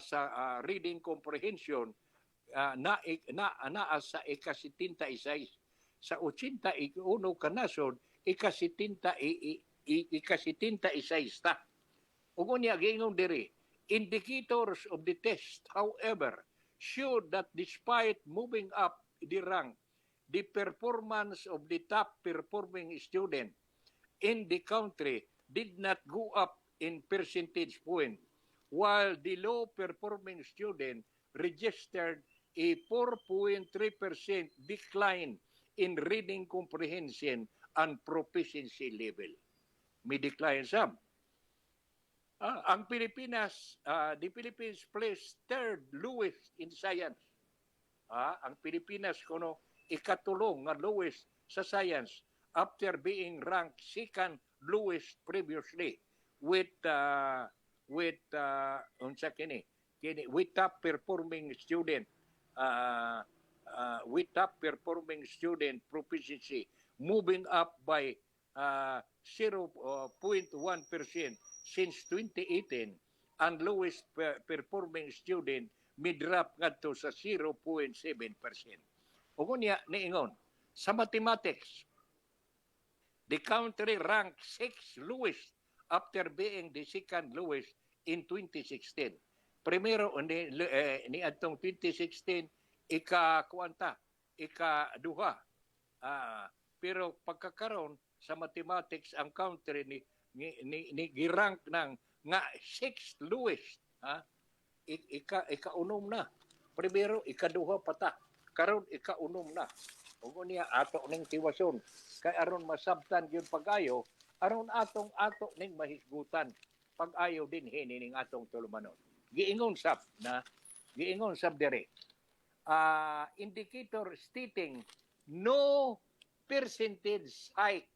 sa reading comprehension na sa ika-76. Sa 81 ka nasod, ika-76 ta. Ug unya giingon diri, indicators of the test, however, showed that despite moving up the rank, the performance of the top performing student in the country did not go up in percentage point, while the low performing student registered a 4.3% decline in reading comprehension and proficiency level. May decline some. Ang Pilipinas, the Philippines placed third lowest in science. Ang Pilipinas kuno ikatulong nga lowest sa science after being ranked second lowest previously with top performing student proficiency moving up by 0.1% since 2018, and lowest performing student mid-drop ngadto sa 0.7%. Ug unya niingon, sa mathematics, the country ranked 6th lowest after being the second lowest in 2016. Primero ni atong 2016 ika-duha. Pero pagkakaroon sa mathematics ang country ni girank ng nga 6th lowest, ika-unom na. Primero ikaduha pata, karon ika-unom na. Ug niya ato ning tiwason kay aron masabtan gyud pag-ayo, aron ato ning mahisgutan pag-ayo din ning atong tulumanon. Giingon sab dire. Indicator stating no percentage hike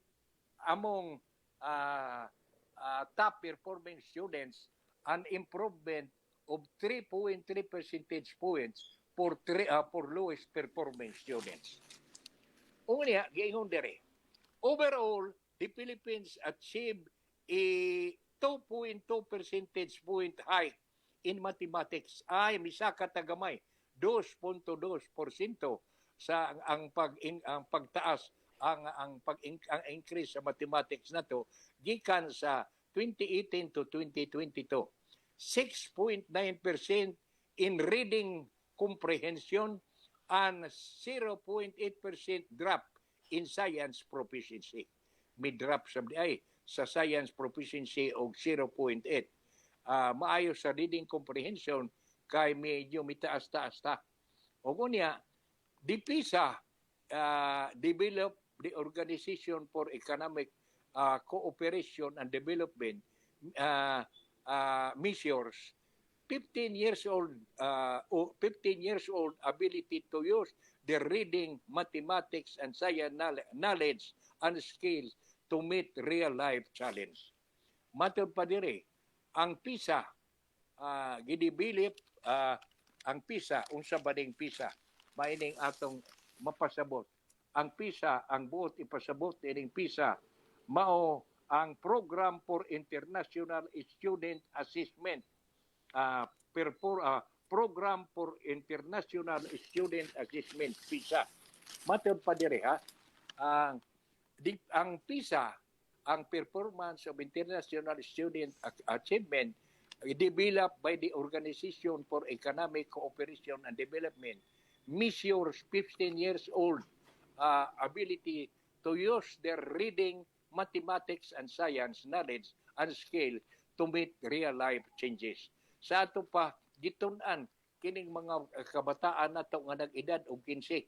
among top performing students, an improvement of 3.3 percentage points for lowest performing students. Unya, giingon dire. Overall, the Philippines achieved a 2.2 percentage point hike in mathematics. Ay misaka tagamay 2.2% sa ang pagtaas ang increase sa mathematics nato gikan sa 2018 to 2022. 6.9% in reading comprehension and 0.8% drop in science proficiency. May drop sa science proficiency og 0.8. Maayo sa reading comprehension kay medyo mitaas-taas ta. O kunya, the PISA developed the Organization for Economic Cooperation and Development measures 15 years old ability to use the reading, mathematics, and science knowledge and skills to meet real-life challenge. Matod pa dire, ang PISA, gidevelop ang PISA, unsa ba ding PISA? Maining atong mapasabot. ang PISA, ang buot ipasabot ining PISA, mao ang Program for International Student Assessment, Program for International Student Assessment, PISA. Matod pa dire ha, ang PISA, ang Performance of International Student Achievement, developed by the Organization for Economic Cooperation and Development, measures 15 years old ability to use their reading, mathematics, and science knowledge and skill to meet real-life changes. Sa ato pa, gitun-an, kining mga kabataan na ito nga nag-edad og 15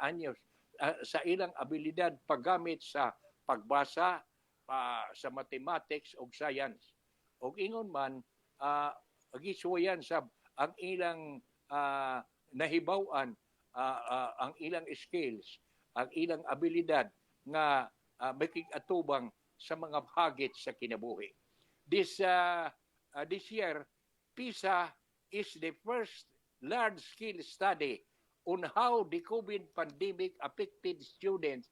anyos, sa ilang abilidad paggamit sa pagbasa, sa mathematics o science. O ingon man, gisuwayan sa ang ilang nahibawan, ang ilang skills, ang ilang abilidad nga makikatubang sa mga hagit sa kinabuhi. This year, PISA is the first large-scale study on how the COVID pandemic affected students,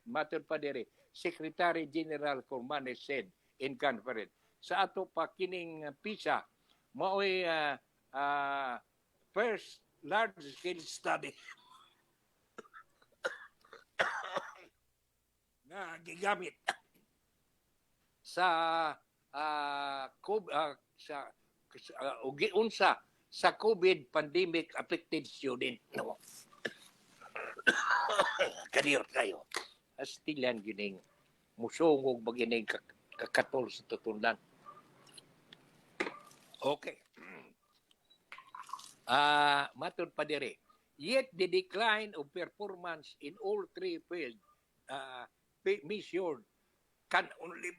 matod pa diri, Secretary General Cormanes said in conference. Sa ato pa kining PISA, mao'y first large-scale study na gigamit sa giunsa sa COVID pandemic affected student. No. Kaniyot kayo. Astilan gining musungog bagining kakatol sa tutunlan. Okay. Matod pa dire. Yet the decline of performance in all three fields measured can only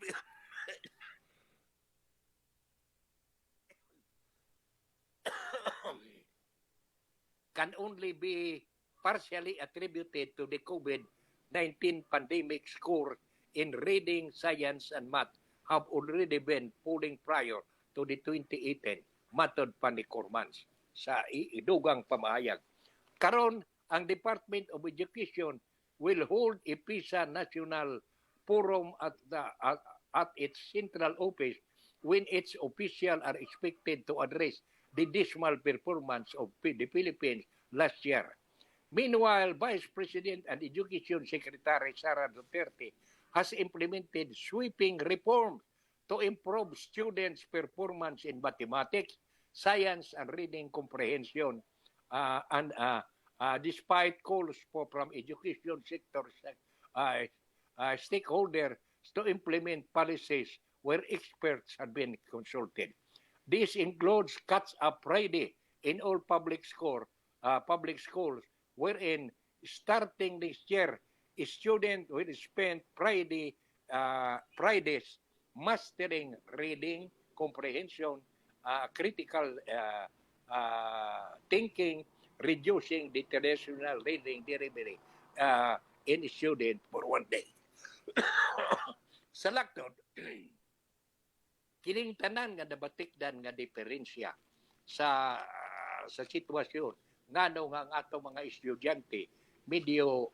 be partially attributed to the COVID-19 pandemic. Score in reading, science, and math have already been falling prior to the 2018 matod pa ni Cormans sa idugang pamahayag. Karon, ang Department of Education will hold a PISA National Forum at its central office when its officials are expected to address the dismal performance of the Philippines last year. Meanwhile, Vice President and Education Secretary Sara Duterte has implemented sweeping reforms to improve students' performance in mathematics, science, and reading comprehension, and despite calls from education sector stakeholders to implement policies where experts have been consulted. This includes Catch-up Friday in all public schools, wherein starting this year, a student will spend Fridays mastering reading, comprehension, critical thinking, reducing the traditional reading delivery in a student for one day. Sa laktod, kining tanan nga nabatikdan nga diferensya sa sitwasyon ngano nga ang atong mga estudyante medyo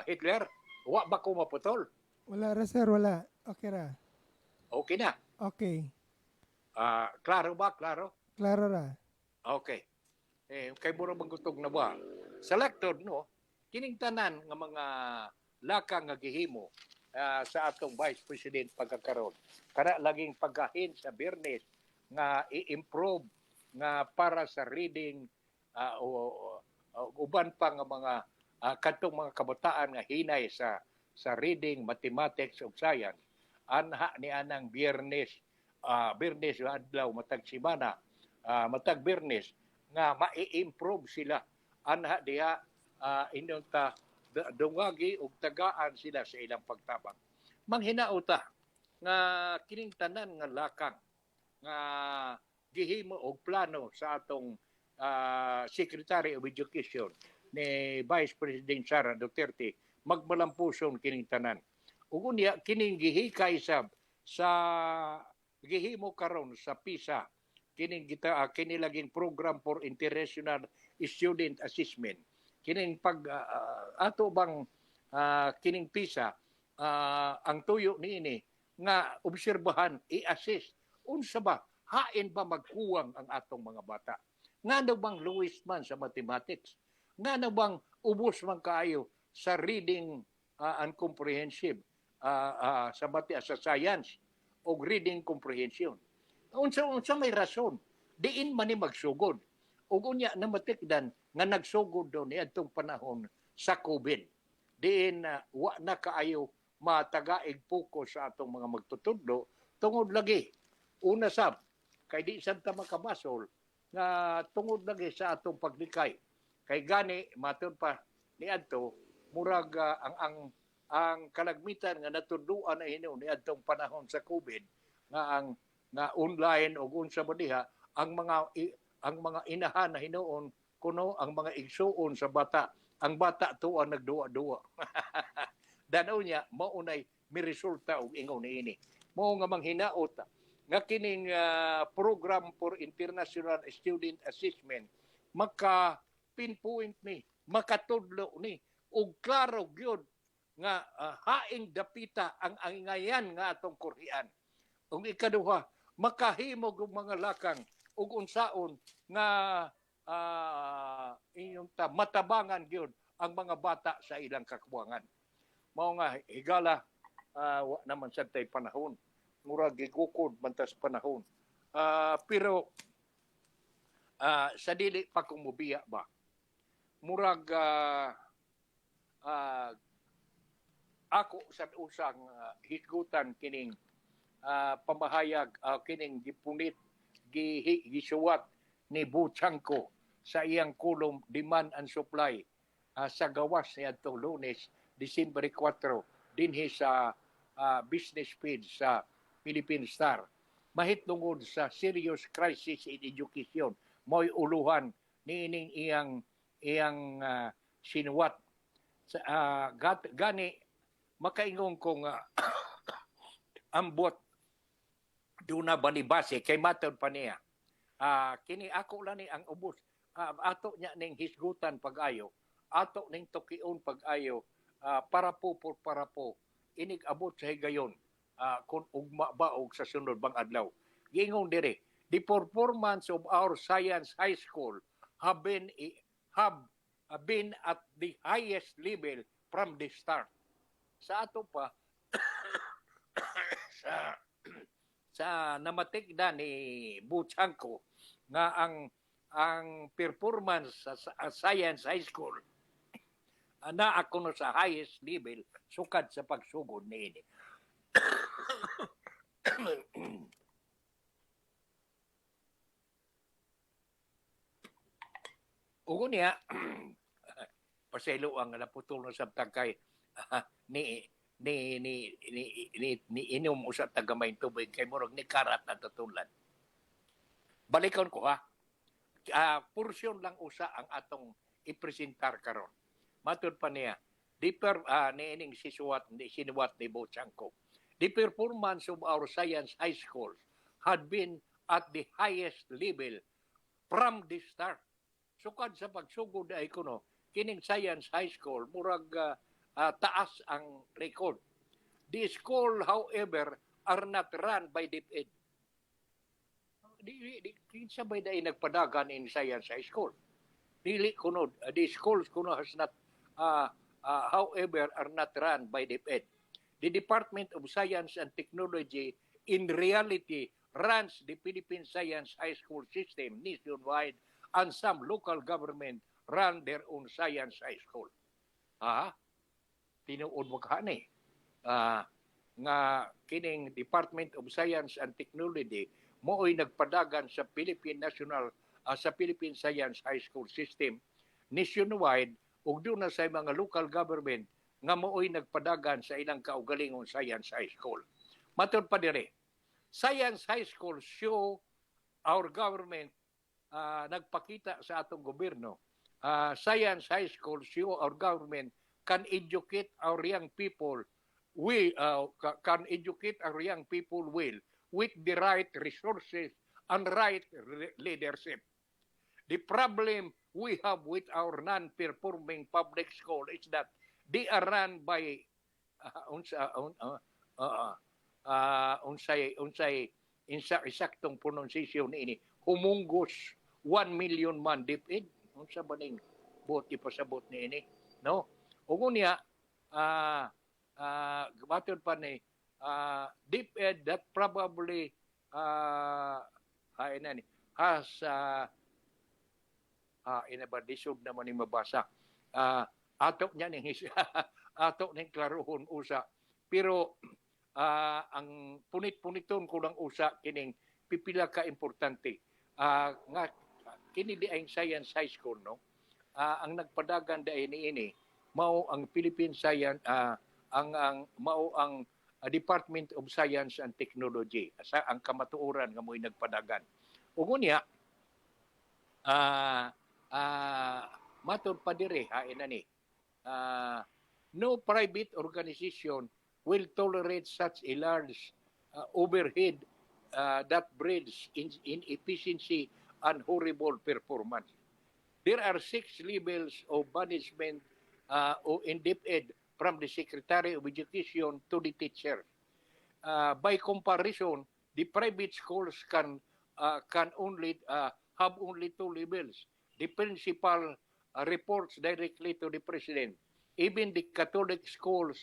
Hitler, wa ba ko maputol? Wala ra sir, wala. Okay ra. Okay na. Okay. Klaro ba? Klaro? Klaro ra. Okay. Kay mura magutog na ba? Sa laktod, no, kining tanan nga mga lakang nga gihimo sa atong Vice President pagkakaroon. Kana laging pagkahin sa Biyernes nga i-improve nga para sa reading uban pa nga mga kadtong mga kabataan nga hinay sa reading, mathematics ug science. Anha ni anang Biyernes adlaw matag semana, matag Biyernes nga mai-improve sila. Anha diha inyong dungagi ug tagaan sila sa ilang pagtabang. Manghinaota nga kining tanan nga lakang nga gihimo og plano sa atong Secretary of Education ni Vice President Sara Duterte magmalampuson kining tanan. Ug unya kining gihikay sa gihimo karon sa PISA kini laging program for international student assessment. Kining pag ato bang kining PISA ang tuyo niini nga obserbahan, i-assess unsa ba hain ba magkuwang ang atong mga bata. Ngano bang lowest man sa mathematics? Ngano bang ubos man kaayo sa reading and comprehensive sa science o reading comprehension? Unsa may rason diin man ni magsugod. Ug unya namatikdan nga nagsugod daw ni adtong panahon sa COVID. Diin wa na kaayo matagaig focus sa atong mga magtutudlo tungod lagi una sab kay di sad ta makabasol nga tungod lagi sa atong paglikay. Kay gani matud pa ni adto murag ang kalagmitan nga natudluan na hino ni adtong panahon sa COVID nga online o unsa ba diha ang mga inahan na hinuon kuno ang mga igsuon sa bata. Ang bata tuwa nagduwa-duwa. Danaw niya maunay mi resulta og ingon niini. Mao nga manghinaot nga kining program for international student assessment maka pinpoint ni, makatudlo ni og klaro gyud nga haing dapita ang angayan nga atong Korean. Ug ikaduha, makahimo og mga lakang ug unsaon nga matabangan gyud ang mga bata sa ilang kakuwangan. Mao nga higala wa naman sad tay panahon. Murag gigukod man tas panahon. Pero sa dili pa kung mubiya ba. Murag ako sa usang higutan kining pamahayag kining gipunit gisuwat ni Buchanko sa iyang kolum Demand and Supply sa gawas ni adtong Lunes, Disyembre 4 dinhi sa business page sa Philippine Star. Mahitlungod sa serious crisis in education, mo'y uluhan niining iyang sinuwat. Gani makaingon kong ambot doon na balibase kay matod pa niya. Kini ako lang ni ang ubos. Ato niya ning hisgutan pag-ayo, ato ning tukion pag-ayo, para po inig abot sa higayon kung ugma ba og sa sunod bang adlaw. Giingon dire, the performance of our science high school have been at the highest level from the start. Sa ato pa sa namatikda ni Buchanko nga ang performance sa science high school na ako no sa highest level sukad sa pagsugod niini. Ugo niya paselo ang naputol na sabtag kay ni inom usa tagamay tubig kay murag ni karat na tutulan. Balikon ko ha. Porsyon lang usa ang atong ipresentar karon. Matud pa niya, niining sinuwat ni Buchanko. The performance of our science high schools had been at the highest level from the start. Sukad sa pagsugod ay kuno, kining science high school, murag taas ang record. The school, however, are not run by DepEd. Di sabay na nagpadagan in science high school. Dili kuno, the schools kuno has not, however, are not run by DepEd. The Department of Science and Technology in reality runs the Philippine Science High School system nationwide, and some local government run their own science high school. Tinuod mo kahani. Nga kining Department of Science and Technology mooy nagpadagan sa Philippine Science High School system nationwide ug doon na sa mga local government nga mooy nagpadagan sa ilang kaugalingong science high school. Matod pa dire, science high school show our government nagpakita sa atong gobyerno. Science high school show our government can educate our young people with the right resources and right leadership. The problem we have with our non-performing public school is that they are run by insaktong pronunciation ini humunggos 1 million man DepEd unsa ba ning bot ipasabot ni ini no ug unya matod pa ni DepEd that probably has inabadisog naman ni mabasa atok niya ning atok ning klarohon usa pero ang punit-puniton ko lang usa kining pipila ka importante nga kini di ay science high school no ang nagpadagan dai ini mao ang Philippine Science ang mao ang Department of Science and Technology asa ang kamatuoran nga mo'y nagpadagan ug unya matod pa dire no private organization will tolerate such a large overhead that breeds inefficiency and horrible performance. There are 6 levels of management in DepEd from the Secretary of Education to the teacher. By comparison, the private schools can only have only 2 levels. The principal reports directly to the President. Even the Catholic schools,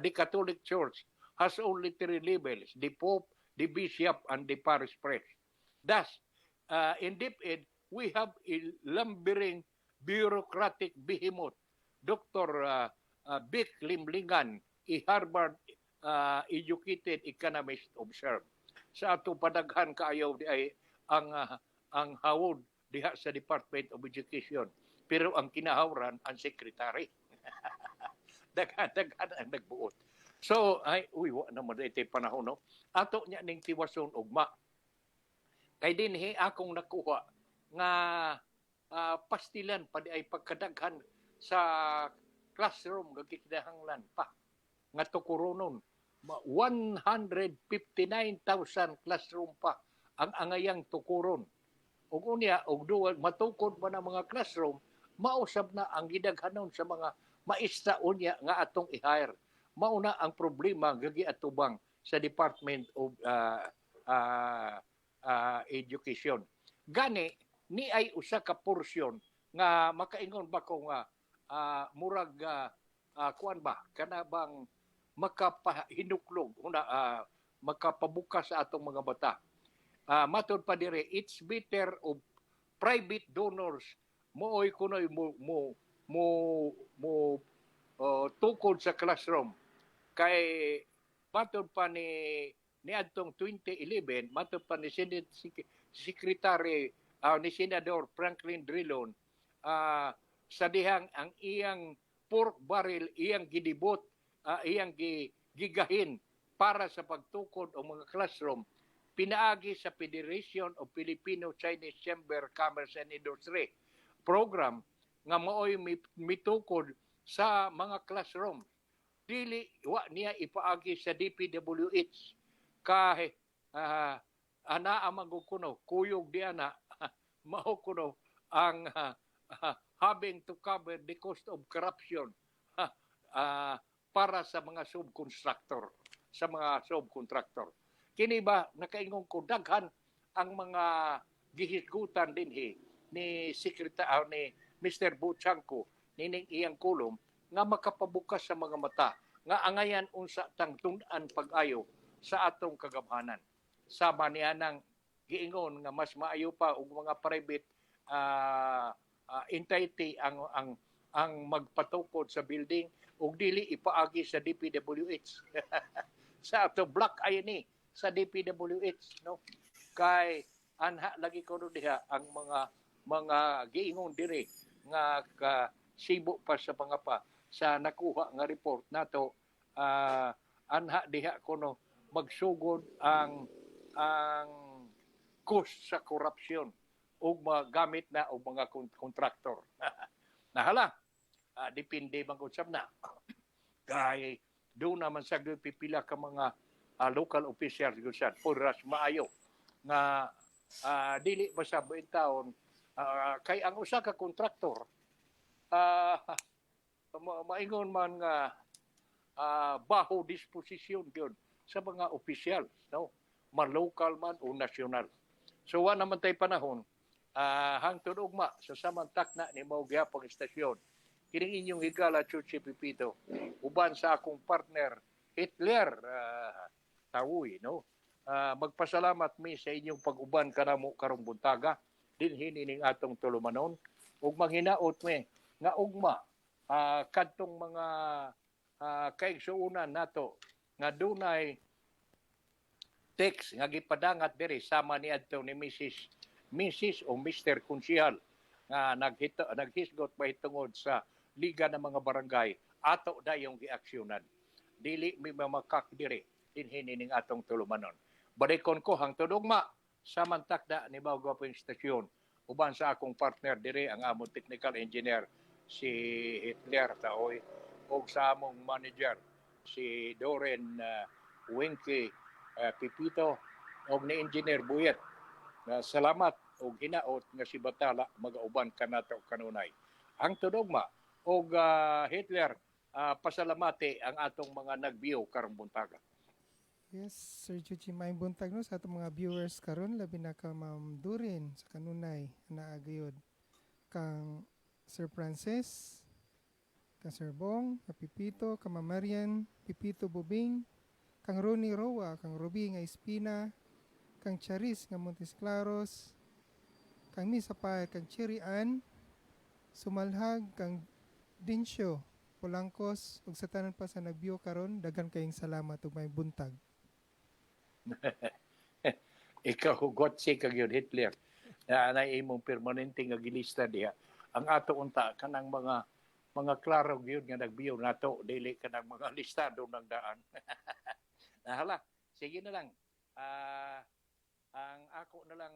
the Catholic Church has only 3 levels, the Pope, the Bishop, and the Parish Priest. Thus, in DepEd, we have a lumbering bureaucratic behemoth, Dr. Vic Limlingan, a Harvard-educated economist, observed. Sa ato padaghan kaayaw di ay ang hawod diha sa Department of Education, pero ang kinahawran ang secretary. Daghan ang nagbuot. So, wa naman ito panahon, no? Ato niya ning tiwason ugma. Kay dinhi akong nakuha nga pastilan pa di ay pagkadaghan sa classroom gagikidahanglan pa. Nga tukuronon. 159,000 classroom pa ang angayang tukuron. Ug unya, og duwa, matukod pa ng mga classroom, mausab na ang gidaghanon sa mga maestra unya nga atong i-hire. Mauna ang problema gagi atubang sa Department of Education. Gani ni ay usa ka porsyon nga makaingon ba ko nga murag kuan ba kana bang makapahinuklog makapabukas sa atong mga bata. Matod pa dire, it's better of private donors mooy kunoy mo tukod sa classroom. Kay matod pa ni adtong 2011, matod pa ni Senate Secretary ni Senador Franklin Drilon, sa dihang ang iyang pork barrel, iyang gidibot, iyang gigahin para sa pagtukod o mga classroom, pinaagi sa Federation of Filipino-Chinese Chamber Commerce and Industry program nga maoy mitukod sa mga classroom. Dili wa niya ipaagi sa DPWH kay ana amang kuno kuyog di ana mao kuno ang having to cover the cost of corruption para sa mga subcontractor. Kini ba nakaingon ko daghan ang mga gihisgutan dinhi ni Secretary ni Mr. Buchanko nining iyang kulom nga makapabukas sa mga mata nga angayan unsa tang tun-an pag-ayo sa atong kagabhanan. Sama niya nang giingon nga mas maayo pa og mga private entity ang magpatukod sa building ug dili ipaagi sa DPWH. Sa ato black eye ni sa DPWH, no? Kay anha lagi ko diha ang mga giingon diri nga sibo pa sa pangapa sa nakuha nga report nato anha diha kuno magsugod ang cost sa corruption ug magamit na og mga kontraktor. Nahala, depende man usab na. Kay do naman sa pipila ka mga local officials gusan oras maayo nga dili ba sa buong taon kay ang usa ka kontraktor ah, maingon man nga baho disposisyon gyud sa mga opisyal, no? Man local man o nasyonal. So wa naman tay panahon hangtod ugma sa samantak na ni mao gyapon istasyon. Kining inyong higala Chuchi Pipito uban sa akong partner Hitler Tawoy, no? Magpasalamat mi sa inyong pag-uban kanamo karong buntaga dinhi ning atong tulumanon ug manghinaot mi nga ugma kadtong mga kaigsuonan nato nga dunay text nga gipadangat diri sama ni adto ni Mrs. o Mr. Kunsihal nga naghisgot mahitungod sa Liga ng mga Barangay ato dayong giaksyonan. Dili mi mamakak diri dinhi ning atong tulumanon. Badikon ko hangtod ugma samantak na ni Bago po yung stasyon uban sa akong partner diri ang among technical engineer si Hitler Taoy o sa among manager si Doren Winky Pipito o ni Engineer Buyet. Salamat o hinaot nga si Batala magauban kanato kanunay. Ang tudogma o Hitler pasalamati ang atong mga nagbiyo karong buntaga. Yes, Sir Chuchi, maayong buntag no sa atong mga viewers karon labi na ka Ma'am Durin sa kanunay na agayod kang Sir Francis, kang Sir Bong, kang Pipito, kang Ma'am Marian, Pipito Bubing, kang Ronnie Roa, kang Ruby nga Espina, kang Charis nga Montes Claros, kang Misa Pay, kang Cherry Ann, Sumalhag, kang Dinsyo, Polangkos, ug sa tanan pa sa nagbiyo karon, daghan kayong salamat ug may buntag. Ikaw hugot si kag yun Hitler na imong permanente nga gilista diha ang ato unta kanang mga klaro gyud nga nagbiyo nato dili kanang mga listado ng daan. Nahala sige na lang ang ako na lang